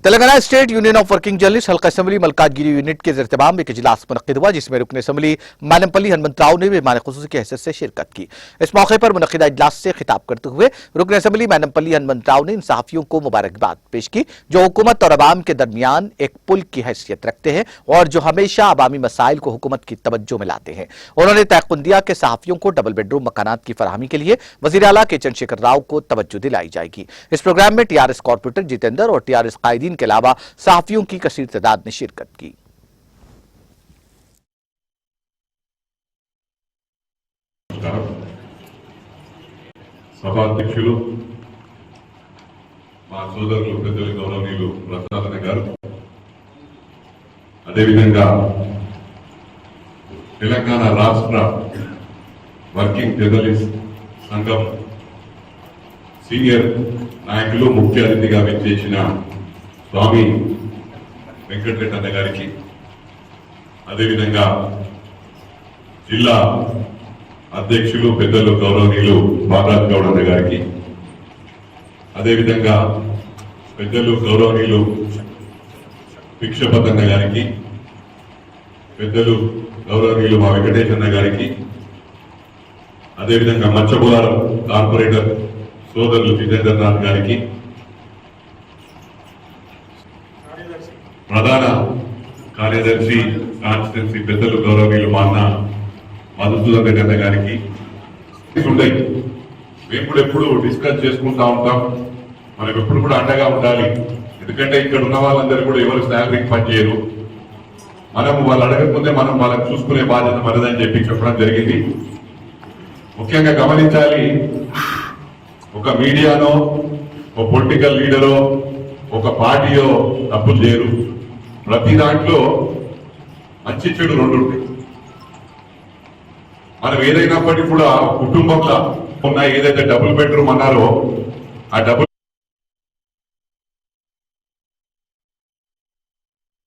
Telangana state union of working journalist हल्का assembly Malkajgiri unit के इर्तिमाम में एक इजलास मुनक्किद हुआ, जिसमें रुकन असम्बली मैनमपल्ली हनुमंतराव ने मेहमान खुसूसी की हैसियत से शिरकत की। इस मौके पर मुनक्किदा इजलास से खिताब करते हुए रुकन असम्बली मैनमपल्ली हनुमंतराव ने इन सहाफियों को मुबारकबाद पेश की जो हुकूमत और अवाम के दरमियान एक पुल की हैसियत रखते हैं और जो हमेशा अवामी मसाइल को हुकूमत की तवज्जो में लाते हैं। उन्होंने तयक़ुन दिया कि सहाफियों को डबल बेडरूम मकानात की फराहमी के लिए वज़ीर आला के चंद्रशेखर राव को तवज्जो दिलाई जाएगी। इस प्रोग्राम में टीआरएस कॉर्पोरेटर जितेंद्र और टीआरएस कायदीन के अलावा सहाफियों की कसीर तादाद ने शिरकत की। సభాధ్యక్షులు మా సోదరులు పెద్దలు గౌరవనీయులు ప్రసాద్ గారు, అదేవిధంగా తెలంగాణ రాష్ట్ర వర్కింగ్ జర్నలిస్ట్ సంఘం సీనియర్ నాయకులు ముఖ్య అతిథిగా విచ్చేసిన స్వామి వెంకటరెడ్డి అన్న గారికి, అదేవిధంగా జిల్లా అధ్యక్షులు పెద్దలు గౌరవనీయులు బాలరాజ్ గౌడ్ అన్న గారికి, అదేవిధంగా పెద్దలు గౌరవనీయులు భిక్షపత్ అన్న గారికి, పెద్దలు గౌరవనీయులు మా వెంకటేష్ అన్న గారికి, అదేవిధంగా మచ్చబులారం కార్పొరేటర్ సోదరులు జితేంద్రనాథ్ గారికి, ప్రధాన కార్యదర్శి కాన్స్టిట్యున్సీ పెద్దలు గౌరవనీయులు మా అన్న మధుసూదన్ రెడ్డి అన్న గారికి ఉన్నాయి. మేము కూడా ఎప్పుడు డిస్కస్ చేసుకుంటా ఉంటాం, మనం ఎప్పుడు కూడా అండగా ఉండాలి. ఎందుకంటే ఇక్కడ ఉన్న వాళ్ళందరూ కూడా ఎవరు శాలరీకి పనిచేయరు, మనం వాళ్ళు అడగకముందే మనం వాళ్ళని చూసుకునే బాధ్యత మనదని చెప్పి చెప్పడం జరిగింది. ముఖ్యంగా గమనించాలి, ఒక మీడియానో ఒక పొలిటికల్ లీడరో ఒక పార్టీయో తప్పు చేయరు. ప్రతి దాంట్లో మంచి చెడు రెండు ఉంటాయి. మనం ఏదైనప్పటికీ కూడా కుటుంబంలో ఉన్న ఏదైతే డబుల్ బెడ్రూమ్ అన్నారో ఆ డబుల్